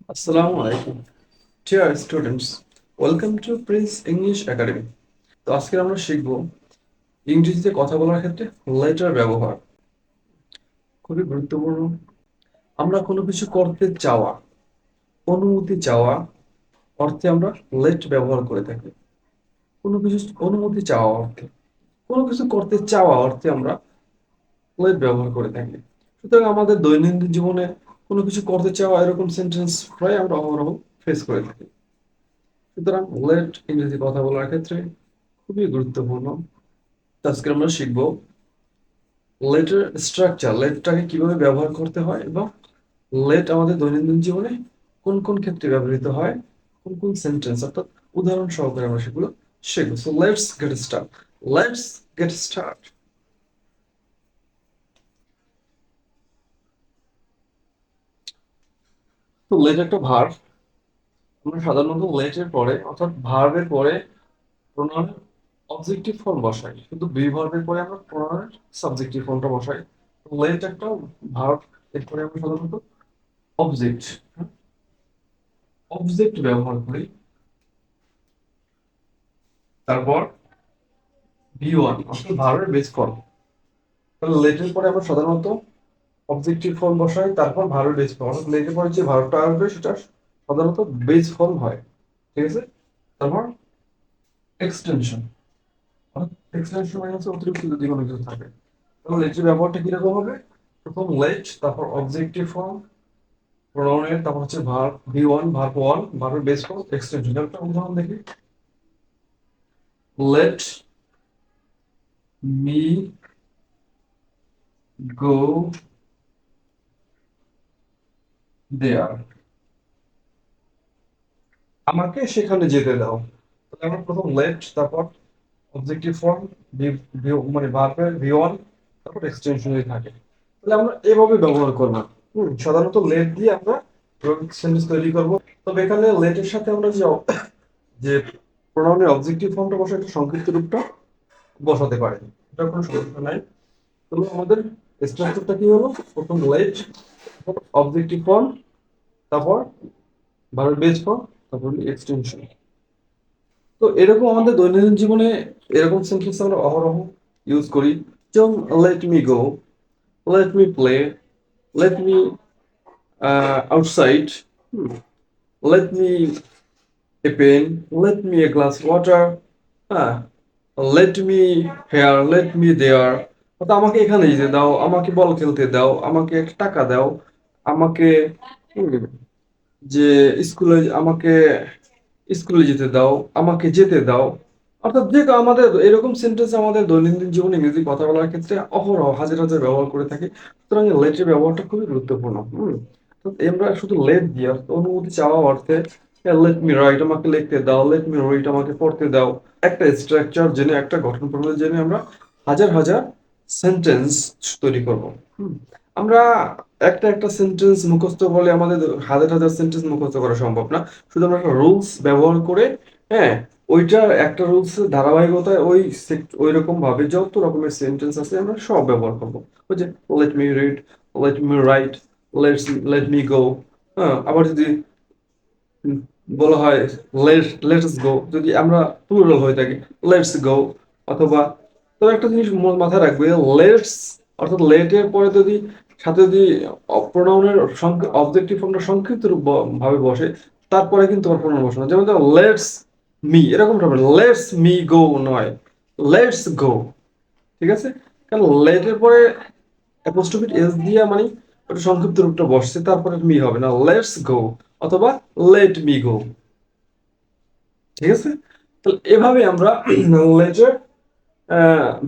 Assalamu alaikum. Dear students, welcome to Prince English Academy. তো আজকে আমরা শিখব ইংরেজিতে কথা বলার ক্ষেত্রে লেটার ব্যবহার। খুবই গুরুত্বপূর্ণ। আমরা কোনো কিছু করতে চাওয়া, অনুমতি চাওয়া অর্থে আমরা লেট ব্যবহার করে থাকি। কোনো কিছু অনুমতি চাওয়া অর্থে, কোনো কিছু করতে চাওয়া অর্থে আমরা লেট ব্যবহার করে থাকি। সুতরাং আমাদের দৈনন্দিন জীবনে কোনো কিছু করতে চাওয়া এরকম সেন্টেন্স প্রায় আমরা অহরহ ফেস করে থাকি। সুতরাং লেট ইংরেজি কথা বলার ক্ষেত্রে খুবই গুরুত্বপূর্ণ। তো আজকে আমরা শিখব লেটের স্ট্রাকচার, লেটটাকে কিভাবে ব্যবহার করতে হয় এবং লেট আমাদের দৈনন্দিন জীবনে কোন কোন ক্ষেত্রে ব্যবহৃত হয়, কোন কোন সেন্টেন্স অর্থাৎ উদাহরণ সহকারে আমরা সেগুলো শিখব। So let's get start. তো লেট একটা ভার্ব। আমরা সাধারণত লেটের পরে অর্থাৎ ভার্বের পরে প্রোনাউনের অবজেক্টিভ ফর্ম বসাই, কিন্তু বি ভার্বের পরে আমরা প্রোনাউনের সাবজেক্টিভ ফর্মটা বসাই। লেট একটা ভার্ব, এরপরে আমরা সাধারণত অবজেক্ট অবজেক্ট ব্যবহার করি। তারপর ভি ওয়ান অর্থাৎ ভার্বের বেস ফর্ম। তাহলে লেটের পরে আমরা সাধারণত অবজেক্টিভ ফর্ম বসাই, তারপর ভার্বের বেস ফর্ম অর্থাৎ লেটের পরে যে ভার্বটা আসবে সেটা সাধারণত বেস ফর্ম হয়। ঠিক আছে। তারপর এক্সটেনশন, অর্থাৎ এক্সটেনশন মানে হচ্ছে অতিরিক্ত যদি কোনো কিছু থাকে। তাহলে লেটের ব্যবহারটা কিরকম হবে? প্রথম লেট, তারপর অবজেক্টিভ ফর্ম প্রোনাউনের, তারপর হচ্ছে verb V one, verb one, ভার্বের বেস ফর্ম, এক্সটেনশন। একটা উদাহরণ দেখি। লেট মি গো দেয়ার, আমাকে সেখানে যেতে দাও। তাহলে আমরা প্রথম লেট, তারপর অবজেক্টিভ ফর্ম মানে ভার্বের ভি ওয়ান, তারপর এক্সটেনশন যদি থাকে তাহলে আমরা এভাবে ব্যবহার করব। সাধারণত লেট দিয়ে আমরা সেন্টেন্স তৈরি করব। তবে এখানে লেটের সাথে আমরা যে প্রোনাউনের অবজেক্টিভ ফর্মটা বসে একটা সংক্ষিপ্ত রূপটা বসাতে পারি, এটা কোনো সমস্যা নাই। তাহলে আমাদের স্ট্রাকচারটা কি হলো? প্রথম লেট, অবজেক্টিভ ফর্ম, তারপর ভার্বের বেস ফর্ম, তারপর এক্সটেনশন। তো এরকম আমাদের দৈনন্দিন জীবনে এরকম সেন্টেন্স আমরা অহরহ ইউজ করি। যেমন let me go, let me play, let me outside, let me a pen, let me a glass water, হ্যাঁ, let me here, let me there. অর্থাৎ আমাকে এখানে যেতে দাও, আমাকে বল খেলতে দাও, আমাকে একটা টাকা দাও, আমাকে হুম, যে আমাকে স্কুলে যেতে দাও, আমাকে যেতে দাও। অর্থাৎ যে আমাদের এরকম সেন্টেন্স আমাদের দৈনন্দিন জীবনে ইংরেজি কথা বলার ক্ষেত্রে অহরহ হাজার হাজার ব্যবহার করে থাকি। সুতরাং লেটের ব্যবহারটা খুবই গুরুত্বপূর্ণ। তো আমরা শুধু লেট দিয়ে অনুমতি চাওয়া অর্থে লেট মি রাইট, আমাকে লিখতে দাও, লেট মি রাইট, আমাকে পড়তে দাও। একটা স্ট্রাকচার জেনে, একটা গঠন প্রণালী জেনে আমরা হাজার হাজার সেন্টেন্স তৈরি করব। আমরা একটা একটা সেন্টেন্স মুখস্থ করলে আমাদের হাজার হাজার সেন্টেন্স মুখস্থ করা সম্ভব না। শুধু আমরা একটা রুলস ব্যবহার করে, হ্যাঁ, ওইটা একটা রুলস ধারাবাহিকতায় ওই রকম ভাবে যত রকমের সেন্টেন্স আছে আমরা সব ব্যবহার করবো। ওই যে let me read, let me right, late me গো। হ্যাঁ, আবার যদি বলা হয় লেটস গো, যদি আমরা প্লুরাল হয়ে থাকি লেটস গো। অথবা তবে একটা জিনিস মাথায় রাখবে, লেটস অর্থাৎ লেটের পরে যদি সাথে যদি প্রোনাউনের অবজেক্টিভ ফর্মটা সংক্ষিপ্ত রূপ ভাবে বসে, তারপরে কিন্তু আমার প্রোনাউন বসে না। যেমন লেটস মি, এরকম হবে লেটস মি গো নয়, লেটস গো। ঠিক আছে। কারণ লেটের পরে অ্যাপোস্ট্রোফি এস দিয়ে মানে ওটা সংক্ষিপ্ত রূপটা বসছে, তারপরে মি হবে না, লেটস গো অথবা লেট মি গো। ঠিক আছে। তাহলে এভাবে আমরা লেটের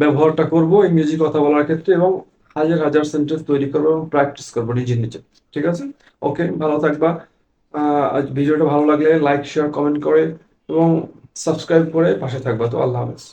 ব্যবহারটা করব ইংরেজি কথা বলার ক্ষেত্রে এবং হাজার হাজার সেন্টেন্স তৈরি করবো এবং প্র্যাকটিস করবো নিজে নিজে। ঠিক আছে। ওকে, ভালো থাকবা। আজ ভিডিওটা ভালো লাগলে লাইক শেয়ার কমেন্ট করে এবং সাবস্ক্রাইব করে পাশে থাকবা। তো আল্লাহ হাফেজ।